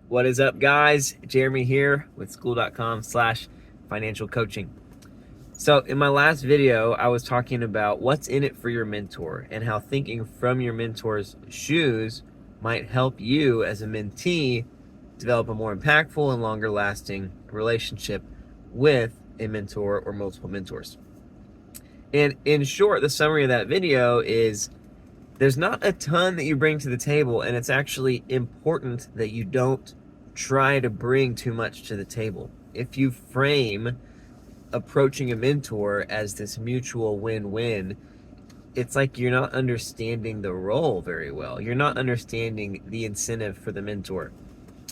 What is up, guys? Jeremy here with school.com/financial coaching. So in my last video, I was talking about what's in it for your mentor and how thinking from your mentor's shoes might help you as a mentee develop a more impactful and longer lasting relationship with a mentor or multiple mentors. And in short, the summary of that video is there's not a ton that you bring to the table, and it's actually important that you don't try to bring too much to the table. If you frame approaching a mentor as this mutual win-win, it's like you're not understanding the role very well. You're not understanding the incentive for the mentor,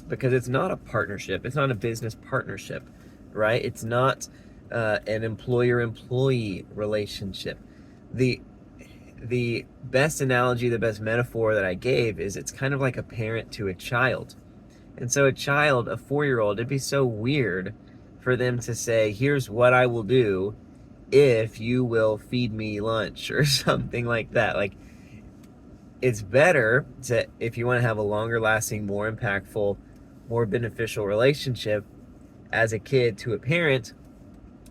because it's not a partnership. It's not a business partnership, right? It's not an employer-employee relationship. The best analogy, the best metaphor that I gave is it's kind of like a parent to a child. And so a child, a 4-year-old, it'd be so weird for them to say, here's what I will do if you will feed me lunch or something like that. Like, it's better to, if you want to have a longer lasting, more impactful, more beneficial relationship as a kid to a parent,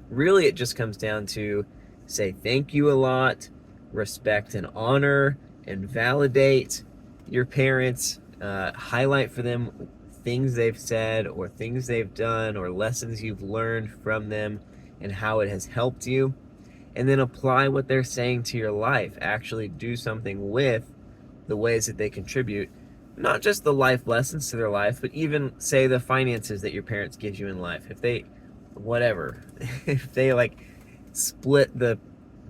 really it just comes down to say thank you a lot, respect and honor and validate your parents, highlight for them things they've said or things they've done or lessons you've learned from them and how it has helped you, and then apply what they're saying to your life. Actually do something with the ways that they contribute, not just the life lessons to their life, but even say the finances that your parents give you in life. If they, whatever, if they like split the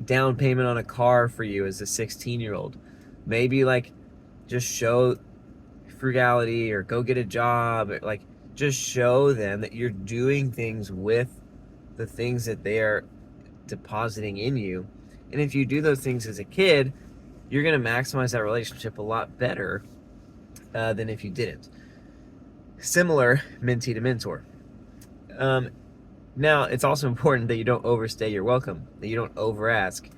down payment on a car for you as a 16-year-old, maybe like just show frugality or go get a job, or like just show them that you're doing things with the things that they are depositing in you. And if you do those things as a kid, you're going to maximize that relationship a lot better than if you didn't. Similar mentee to mentor. Now, it's also important that you don't overstay your welcome, that you don't over ask.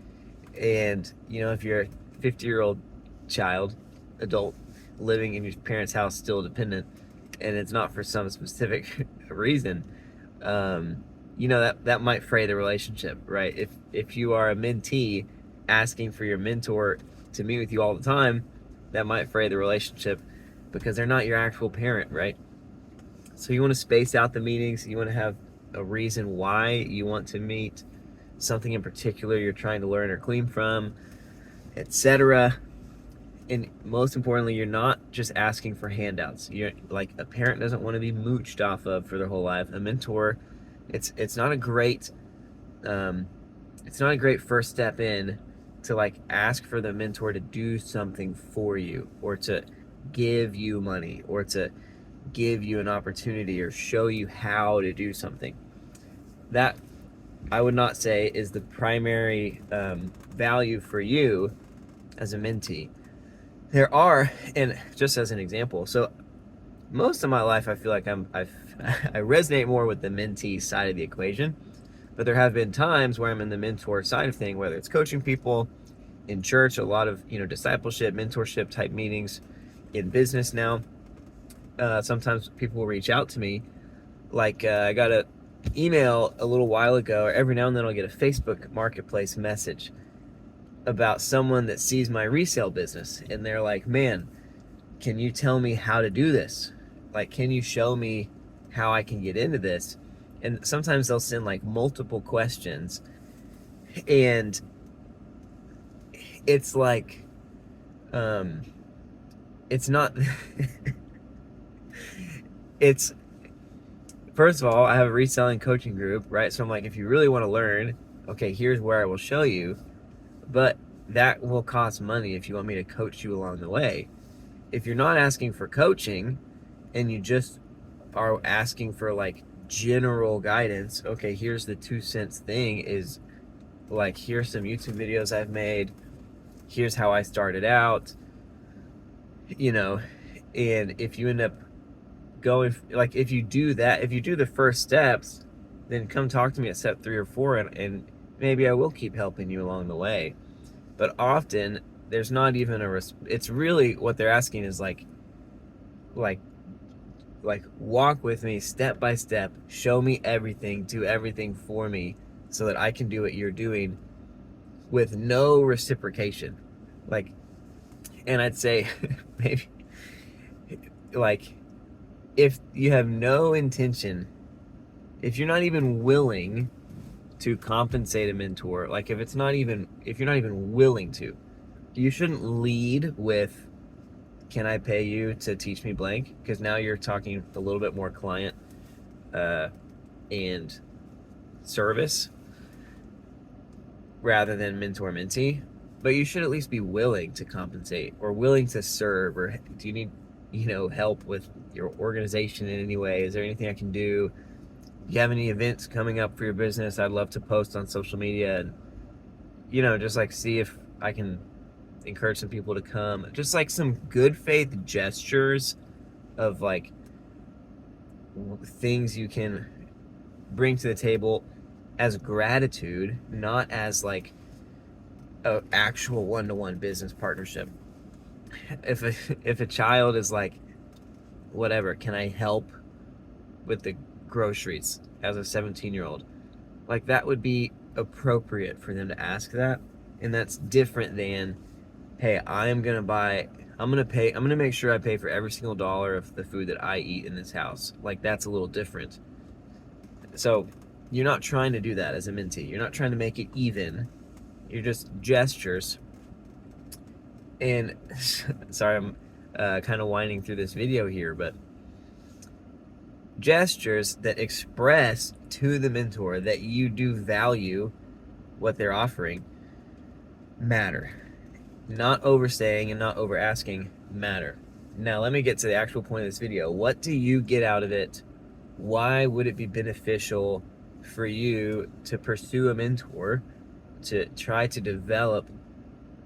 And, you know, if you're a 50-year-old child, adult, living in your parents' house, still dependent, and it's not for some specific reason, you know, that might fray the relationship, right? If you are a mentee asking for your mentor to meet with you all the time, that might fray the relationship because they're not your actual parent, right? So you want to space out the meetings. You want to have a reason why you want to meet, something in particular you're trying to learn or glean from, etc. And most importantly, you're not just asking for handouts. You're like, a parent doesn't want to be mooched off of for their whole life. A mentor, it's not a great first step in to like ask for the mentor to do something for you, or to give you money, or to give you an opportunity, or show you how to do something. That, I would not say, is the primary value for you as a mentee. There are, and just as an example, so most of my life I feel like I resonate more with the mentee side of the equation, but there have been times where I'm in the mentor side of thing, whether it's coaching people in church, a lot of, you know, discipleship, mentorship type meetings, in business now. Sometimes people will reach out to me, like I got an email a little while ago, or every now and then I'll get a Facebook marketplace message about someone that sees my resale business, and they're like, man, can you tell me how to do this? Like, can you show me how I can get into this? And sometimes they'll send like multiple questions, and it's like, it's not it's, first of all, I have a reselling coaching group, right? So I'm like, if you really want to learn, okay, here's where I will show you, but that will cost money if you want me to coach you along the way. If you're not asking for coaching and you just are asking for like general guidance, okay, here's the 2 cents thing, is like, here's some YouTube videos I've made, here's how I started out, you know. And if you end up going, like, if you do that, if you do the first steps, then come talk to me at step 3 or 4, and maybe I will keep helping you along the way. But often there's not even it's really, what they're asking is like like walk with me step by step, show me everything, do everything for me so that I can do what you're doing with no reciprocation. Like, and I'd say maybe like if you have no intention, if you're not even willing to compensate a mentor, like if you're not even willing to, you shouldn't lead with, can I pay you to teach me blank? Because now you're talking a little bit more client and service rather than mentor mentee. But you should at least be willing to compensate or willing to serve. Or do you need, help with your organization in any way? Is there anything I can do? Do you have any events coming up for your business? I'd love to post on social media and, just like see if I can encourage some people to come. Just like some good faith gestures of like things you can bring to the table as gratitude, not as like an actual one-to-one business partnership. If a child is like, whatever, can I help with the groceries as a 17-year-old? Like that would be appropriate for them to ask that. And that's different than, hey, I'm gonna make sure I pay for every single dollar of the food that I eat in this house. Like that's a little different. So you're not trying to do that as a mentee. You're not trying to make it even. You're just gestures. And sorry, I'm kind of winding through this video here, but gestures that express to the mentor that you do value what they're offering matter. Not overstaying and not over asking matter. Now let me get to the actual point of this video. What do you get out of it? Why would it be beneficial for you to pursue a mentor, to try to develop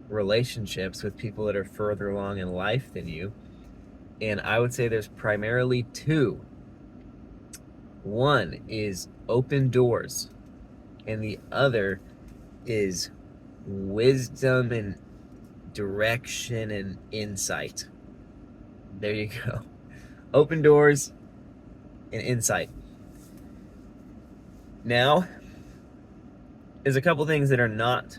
relationships with people that are further along in life than you? And I would say there's primarily two. One is open doors, and the other is wisdom and direction and insight. There you go. Open doors and insight. Now, there's a couple things that are not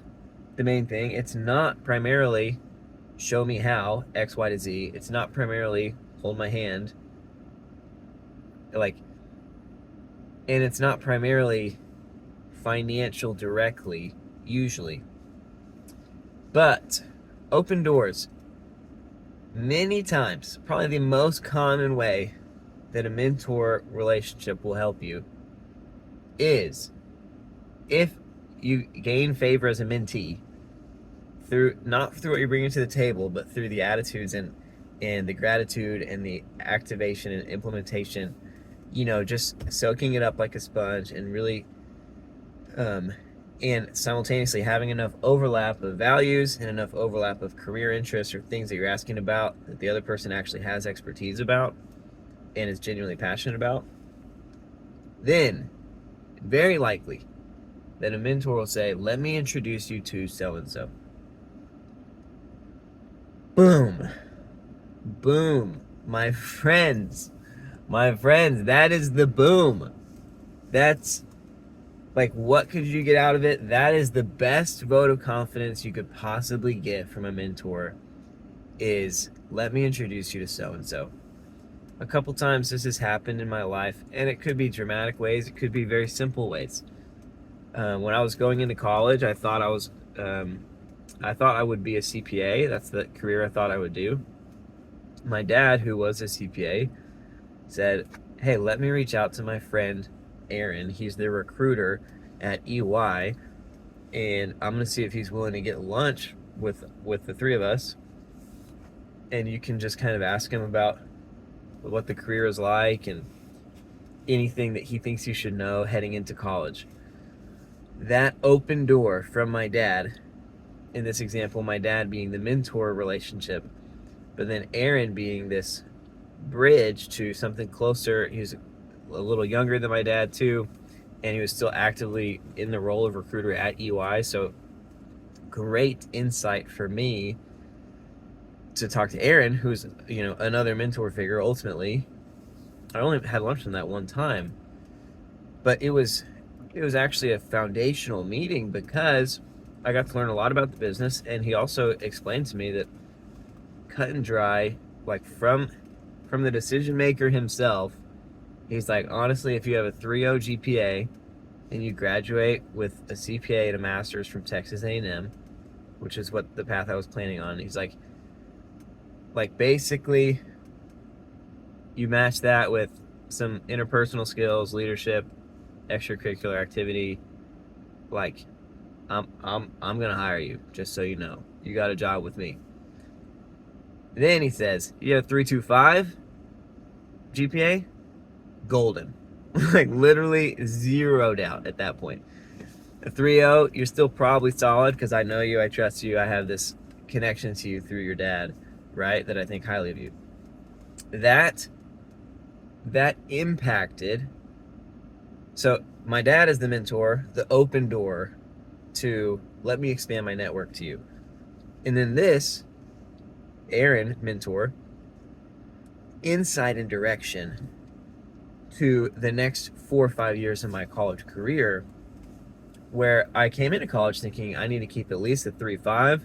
the main thing. It's not primarily show me how, X, Y to Z. It's not primarily hold my hand. And it's not primarily financial directly, usually. But open doors, many times, probably the most common way that a mentor relationship will help you is if you gain favor as a mentee not through what you're bringing to the table, but through the attitudes and the gratitude and the activation and implementation, just soaking it up like a sponge and really and simultaneously having enough overlap of values and enough overlap of career interests or things that you're asking about that the other person actually has expertise about and is genuinely passionate about, then very likely that a mentor will say, let me introduce you to so-and-so. Boom. Boom. My friends, that is the boom. That's like, what could you get out of it? That is the best vote of confidence you could possibly get from a mentor is, let me introduce you to so-and-so. A couple times this has happened in my life, and it could be dramatic ways. It could be very simple ways. When I was going into college, I thought I would be a CPA. That's the career I thought I would do. My dad, who was a CPA, said, hey, let me reach out to my friend Aaron. He's the recruiter at EY, and I'm gonna see if he's willing to get lunch with the three of us, and you can just kind of ask him about what the career is like and anything that he thinks you should know heading into college. That open door from my dad, in this example, my dad being the mentor relationship, but then Aaron being this bridge to something closer. He was a little younger than my dad too, and he was still actively in the role of recruiter at EY, so great insight for me to talk to Aaron, who's another mentor figure ultimately, I only had lunch with him that one time, but it was actually a foundational meeting because I got to learn a lot about the business, and he also explained to me that cut and dry, like from the decision maker himself, he's like, honestly, if you have a 3.0 GPA and you graduate with a CPA and a master's from Texas A&M, which is what the path I was planning on, he's like basically you match that with some interpersonal skills, leadership, extracurricular activity, like I'm gonna hire you, just so you know. You got a job with me. Then he says, you have 3.25 GPA, golden. Like literally zeroed out at that point. A 3.0, you're still probably solid because I know you, I trust you, I have this connection to you through your dad, right? That I think highly of you. That impacted. So my dad is the mentor, the open door to let me expand my network to you. And then this, Aaron, mentor, insight and direction to the next 4 or 5 years of my college career, where I came into college thinking I need to keep at least a 3.5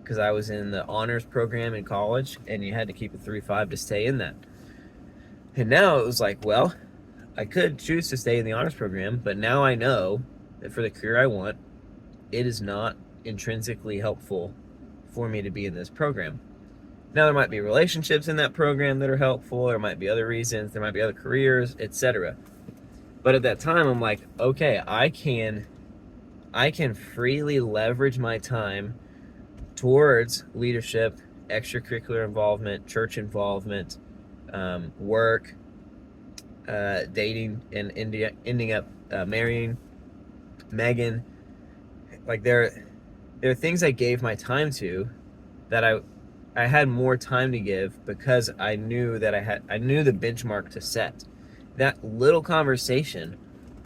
because I was in the honors program in college and you had to keep a 3.5 to stay in that. And now it was like, well, I could choose to stay in the honors program, but now I know that for the career I want, it is not intrinsically helpful for me to be in this program. Now there might be relationships in that program that are helpful, there might be other reasons, there might be other careers, etc. But at that time I'm like, okay, I can freely leverage my time towards leadership, extracurricular involvement, church involvement, work, dating, and ending up marrying Megan. Like there are things I gave my time to that I had more time to give because I knew that I knew the benchmark to set. That little conversation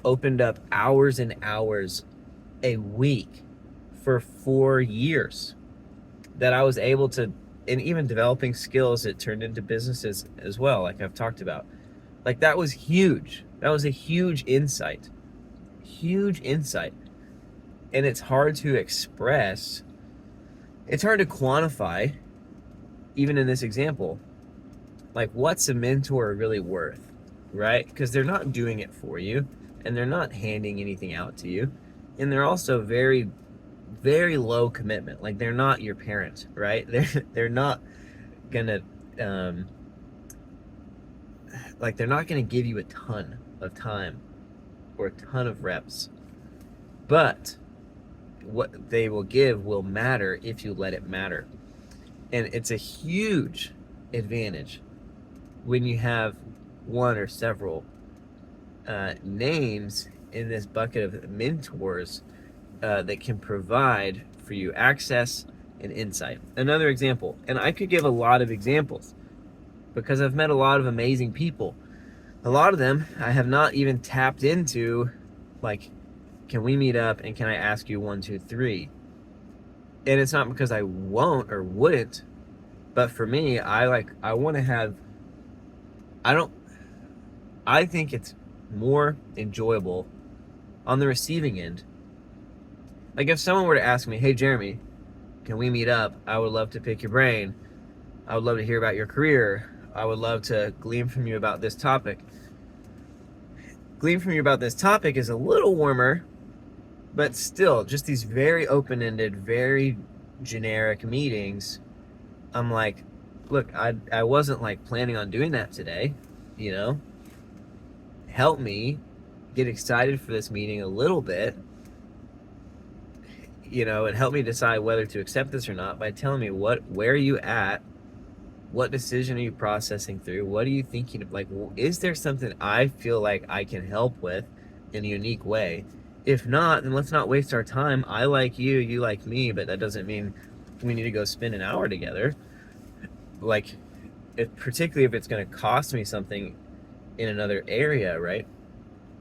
opened up hours and hours a week for 4 years that I was able to, and even developing skills that turned into businesses as well, like I've talked about. Like that was huge. That was a huge insight. Huge insight. And it's hard to express. It's hard to quantify, even in this example. Like, what's a mentor really worth, right? Because they're not doing it for you, and they're not handing anything out to you, and they're also very, very low commitment. Like, they're not your parent, right? They're not gonna they're not gonna give you a ton of time or a ton of reps, but what they will give will matter if you let it matter. And it's a huge advantage when you have one or several names in this bucket of mentors that can provide for you access and insight. Another example, and I could give a lot of examples because I've met a lot of amazing people. A lot of them I have not even tapped into, like, can we meet up and can I ask you 1, 2, 3? And it's not because I won't or wouldn't, but for me, I want to have, I think it's more enjoyable on the receiving end. Like if someone were to ask me, hey Jeremy, can we meet up? I would love to pick your brain. I would love to hear about your career. I would love to glean from you about this topic. Glean from you about this topic is a little warmer, but still, just these very open-ended, very generic meetings. I'm like, look, I wasn't like planning on doing that today, you know? Help me get excited for this meeting a little bit, you know, and help me decide whether to accept this or not by telling me where are you at? What decision are you processing through? What are you thinking of? Like, is there something I feel like I can help with in a unique way? If not, then let's not waste our time. I like you, you like me, but that doesn't mean we need to go spend an hour together. Like, particularly if it's going to cost me something in another area, right?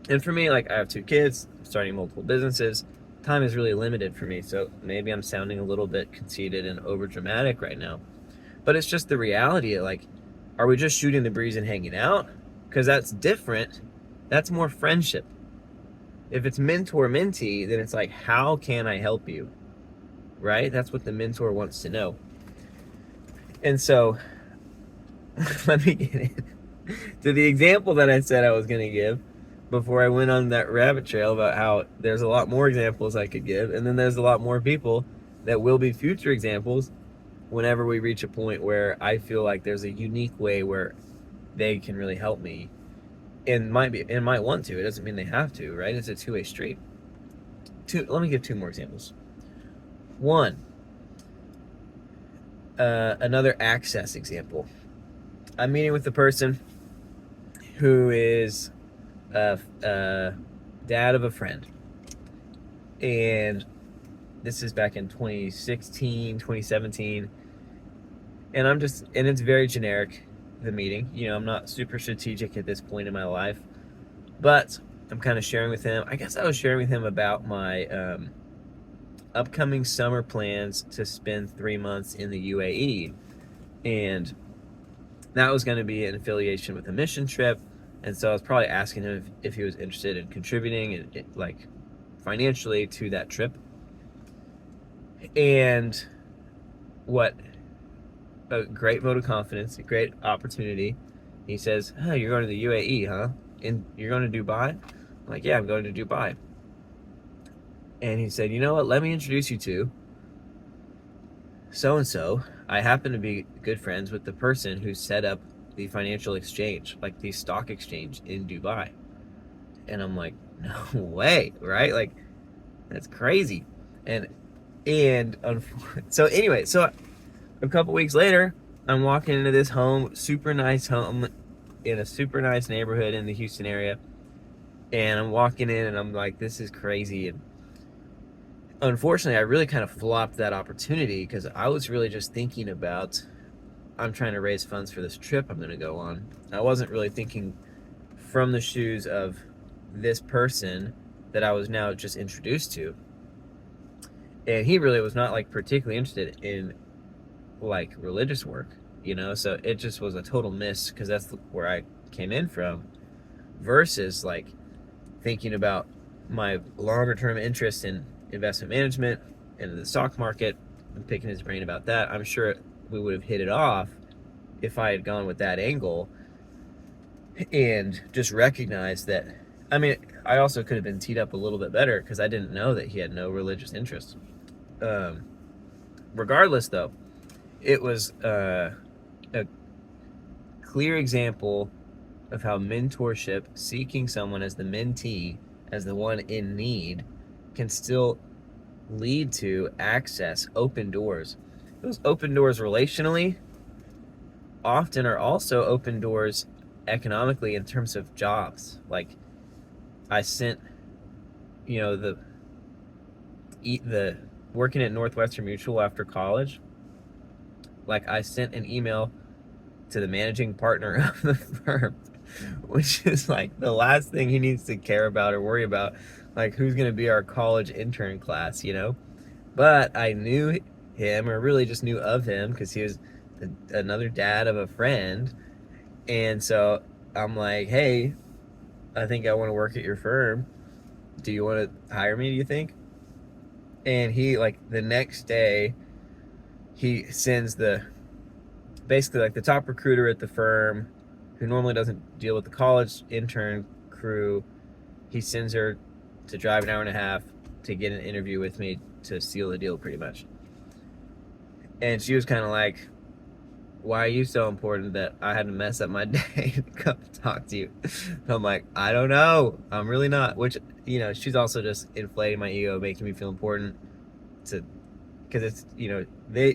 And for me, like, I have 2 kids, I'm starting multiple businesses. Time is really limited for me, so maybe I'm sounding a little bit conceited and over dramatic right now. But it's just the reality of, like, are we just shooting the breeze and hanging out? because that's different. That's more friendship. If it's mentor-mentee, then it's like, how can I help you? Right? That's what the mentor wants to know. And so, let me get in to the example that I said I was going to give before I went on that rabbit trail about how there's a lot more examples I could give, and then there's a lot more people that will be future examples whenever we reach a point where I feel like there's a unique way where they can really help me, and might want to. It doesn't mean they have to, right? It's a two-way street. Let me give two more examples. One, another access example. I'm meeting with a person who is a dad of a friend, and this is back in 2016, 2017, and it's very generic, the meeting. I'm not super strategic at this point in my life, but I'm kind of sharing with him. I guess I was sharing with him about my upcoming summer plans to spend 3 months in the UAE, and that was going to be an affiliation with a mission trip. And so I was probably asking him if he was interested in contributing and like financially to that trip. And what a great vote of confidence, a great opportunity. He says, "Oh, you're going to the UAE, huh? And you're going to Dubai?" I'm like, "Yeah, I'm going to Dubai." And he said, "You know what? Let me introduce you to so-and-so. I happen to be good friends with the person who set up the financial exchange, like the stock exchange in Dubai." And I'm like, no way, right? Like, that's crazy. And so anyway, so a couple weeks later, I'm walking into this home, super nice home in a super nice neighborhood in the Houston area. And I'm walking in and I'm like, this is crazy. And unfortunately, I really kind of flopped that opportunity because I was really just thinking about, I'm trying to raise funds for this trip I'm going to go on. I wasn't really thinking from the shoes of this person that I was now just introduced to. And he really was not like particularly interested in like religious work, so it just was a total miss because that's where I came in from, versus like thinking about my longer term interest in investment management and the stock market and picking his brain about that. I'm sure we would have hit it off if I had gone with that angle and just recognized that. I mean, I also could have been teed up a little bit better because I didn't know that he had no religious interest. Regardless, though, it was a clear example of how mentorship, seeking someone as the mentee, as the one in need, can still lead to access, open doors. Those open doors relationally often are also open doors economically in terms of jobs. Like, I sent, the working at Northwestern Mutual after college, like I sent an email to the managing partner of the firm, which is like the last thing he needs to care about or worry about, like who's going to be our college intern class, But I knew him, or really just knew of him, because he was another dad of a friend. And so I'm like, hey, I think I want to work at your firm. Do you want to hire me, do you think? And he, like, the next day, he sends basically like the top recruiter at the firm, who normally doesn't deal with the college intern crew. He sends her to drive an hour and a half to get an interview with me to seal the deal, pretty much. And she was kind of like, why are you so important that I had to mess up my day to come talk to you? I'm like, I don't know. I'm really not. Which, she's also just inflating my ego, making me feel important because it's,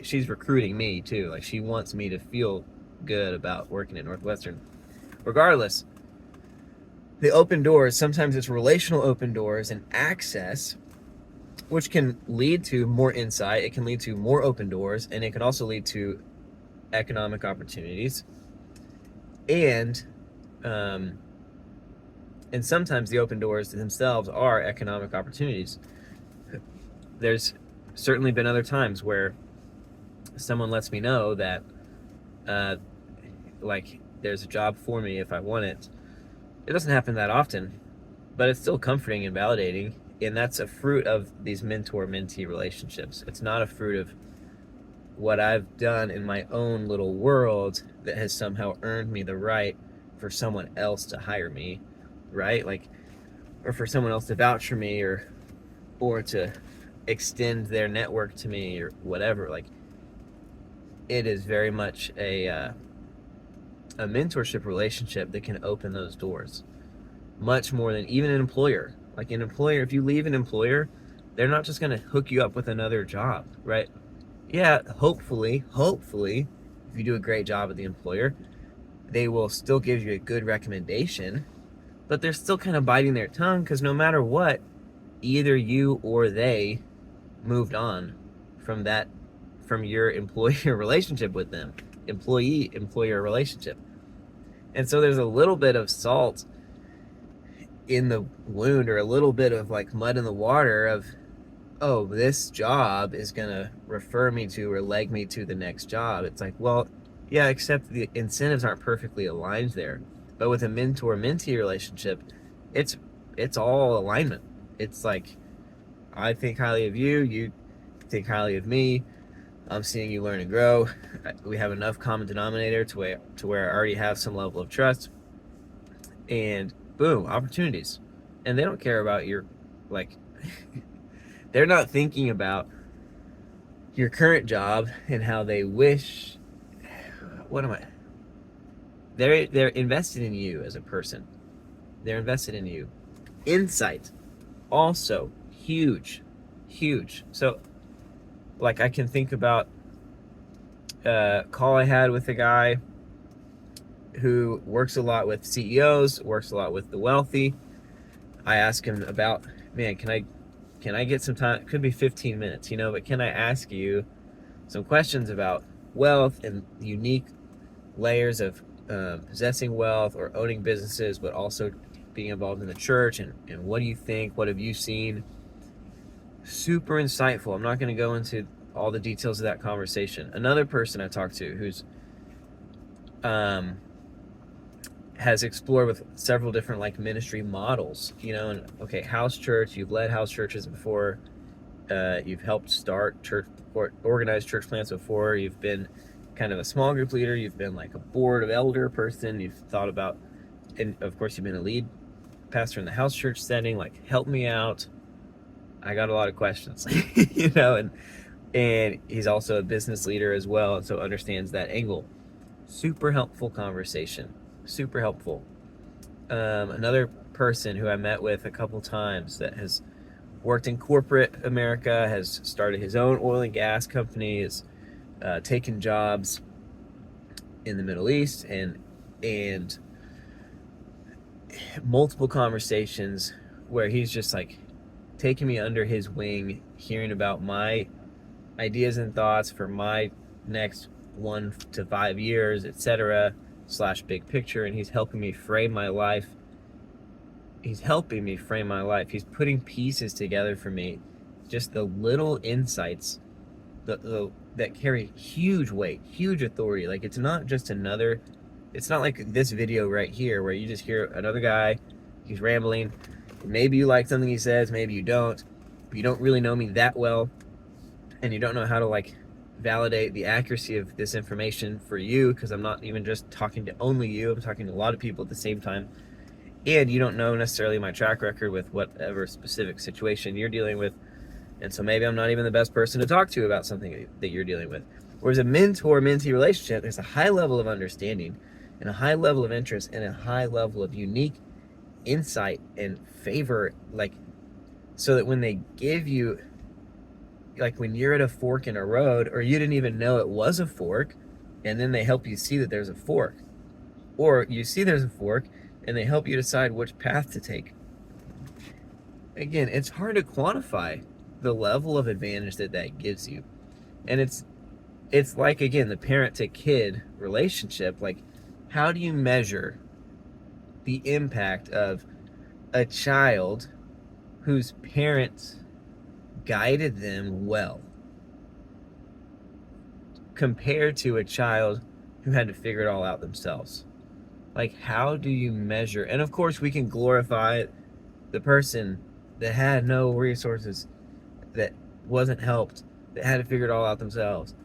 she's recruiting me too. Like, she wants me to feel good about working at Northwestern. Regardless, the open doors, sometimes it's relational open doors and access, which can lead to more insight. It can lead to more open doors, and it can also lead to economic opportunities. And sometimes the open doors themselves are economic opportunities. There's certainly been other times where someone lets me know that like there's a job for me if I want it, It doesn't happen that often, but it's still comforting and validating. And that's a fruit of these mentor-mentee relationships. It's not a fruit of what I've done in my own little world that has somehow earned me the right for someone else to hire me, right? Like, or for someone else to vouch for me, or to extend their network to me, or whatever. Like, it is very much a mentorship relationship that can open those doors much more than even an employer. Like an employer, if you leave an employer, they're not just going to hook you up with another job, right? Yeah, hopefully, if you do a great job at the employer, they will still give you a good recommendation, but they're still kind of biting their tongue because no matter what, either you or they moved on from your employer relationship with them, employee-employer relationship. And so there's a little bit of salt in the wound, or a little bit of like mud in the water of, oh, this job is going to refer me to or leg me to the next job. It's like, well, yeah, except the incentives aren't perfectly aligned there. But with a mentor-mentee relationship, it's all alignment. It's like, I think highly of you, you think highly of me, I'm seeing you learn and grow. We have enough common denominator to where I already have some level of trust. And boom, opportunities. And they don't care about your, like, they're not thinking about your current job and how they wish, what am I? They're invested in you as a person. They're invested in you. Insight, also huge, huge. So, like, I can think about a call I had with a guy who works a lot with CEOs, works a lot with the wealthy. I asked him about, man, can I get some time? It could be 15 minutes, but can I ask you some questions about wealth and unique layers of possessing wealth or owning businesses, but also being involved in the church, and what do you think? What have you seen? Super insightful. I'm not going to go into all the details of that conversation. Another person I talked to who's has explored with several different like ministry models, and okay, house church, you've led house churches before, you've helped start church or organized church plants before, you've been kind of a small group leader, you've been like a board of elder person, you've thought about, and of course you've been a lead pastor in the house church setting. Like, help me out, I got a lot of questions. And he's also a business leader as well, and so understands that angle. Super helpful conversation, super helpful. Another person who I met with a couple times that has worked in corporate America, has started his own oil and gas company, has taken jobs in the Middle East, and multiple conversations where he's just like taking me under his wing, hearing about my ideas and thoughts for my next 1 to 5 years, etc. / big picture, and he's helping me frame my life. He's putting pieces together for me, just the little insights that carry huge weight, huge authority. Like, it's not like this video right here where you just hear another guy, he's rambling, maybe you like something he says, maybe you don't, but you don't really know me that well, and you don't know how to like validate the accuracy of this information for you, because I'm not even just talking to only you, I'm talking to a lot of people at the same time, and you don't know necessarily my track record with whatever specific situation you're dealing with, and so maybe I'm not even the best person to talk to about something that you're dealing with. Whereas a mentor-mentee relationship, there's a high level of understanding and a high level of interest and a high level of unique insight and favor, like, so that when they give you, like when you're at a fork in a road, or you didn't even know it was a fork, and then they help you see that there's a fork, or you see there's a fork and they help you decide which path to take. Again, it's hard to quantify the level of advantage that gives you. And it's like, again, the parent to kid relationship. Like, how do you measure the impact of a child whose parents guided them well compared to a child who had to figure it all out themselves? Like, how do you measure? And of course, we can glorify the person that had no resources, that wasn't helped, that had to figure it all out themselves.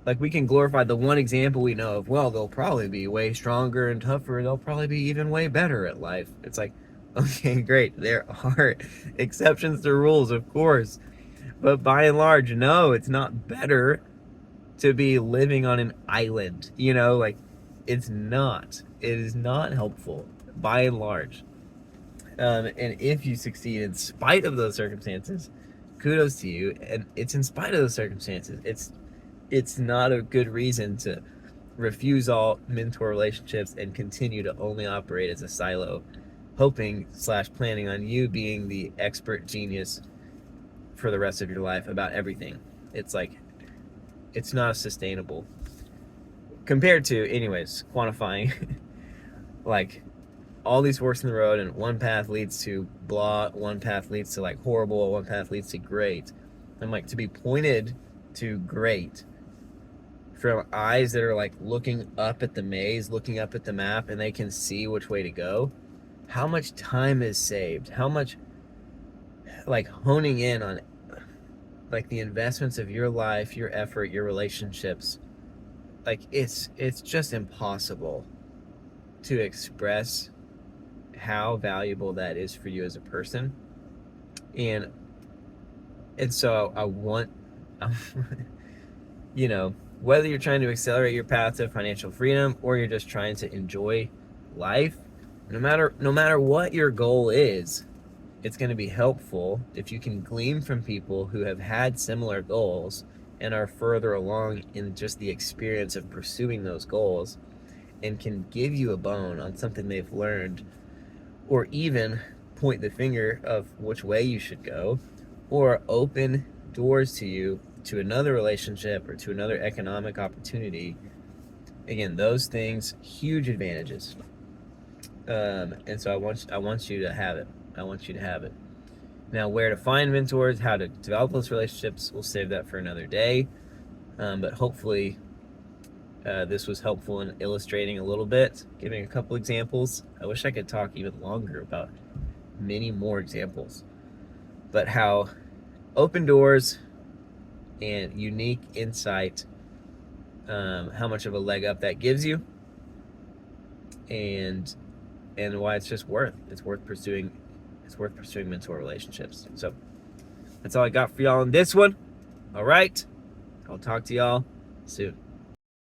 Like, we can glorify the one example we know of. Well, they'll probably be way stronger and tougher. They'll probably be even way better at life. It's like, okay, great. There are exceptions to rules, of course. But by and large, no, it's not better to be living on an island. Like, it's not. It is not helpful by and large. And if you succeed in spite of those circumstances, kudos to you. And it's in spite of those circumstances. It's not a good reason to refuse all mentor relationships and continue to only operate as a silo, hoping/planning on you being the expert genius for the rest of your life about everything. It's like, it's not sustainable compared to, anyways, quantifying like all these forks in the road, and one path leads to blah, one path leads to like horrible, one path leads to great. I'm like, to be pointed to great from eyes that are like looking up at the maze, looking up at the map, and they can see which way to go. How much time is saved? How much, like, honing in on like the investments of your life, your effort, your relationships. Like, it's just impossible to express how valuable that is for you as a person. And so I want whether you're trying to accelerate your path to financial freedom or you're just trying to enjoy life, no matter what your goal is, it's going to be helpful if you can glean from people who have had similar goals and are further along in just the experience of pursuing those goals, and can give you a bone on something they've learned, or even point the finger of which way you should go, or open doors to you to another relationship or to another economic opportunity. Again, those things, huge advantages. And so I want you to have it. I want you to have it. Now, where to find mentors, how to develop those relationships, we'll save that for another day. But hopefully this was helpful in illustrating a little bit, giving a couple examples. I wish I could talk even longer about many more examples. But how open doors and unique insight, how much of a leg up that gives you, and why it's worth pursuing mentor relationships. So that's all I got for y'all on this one. All right, I'll talk to y'all soon.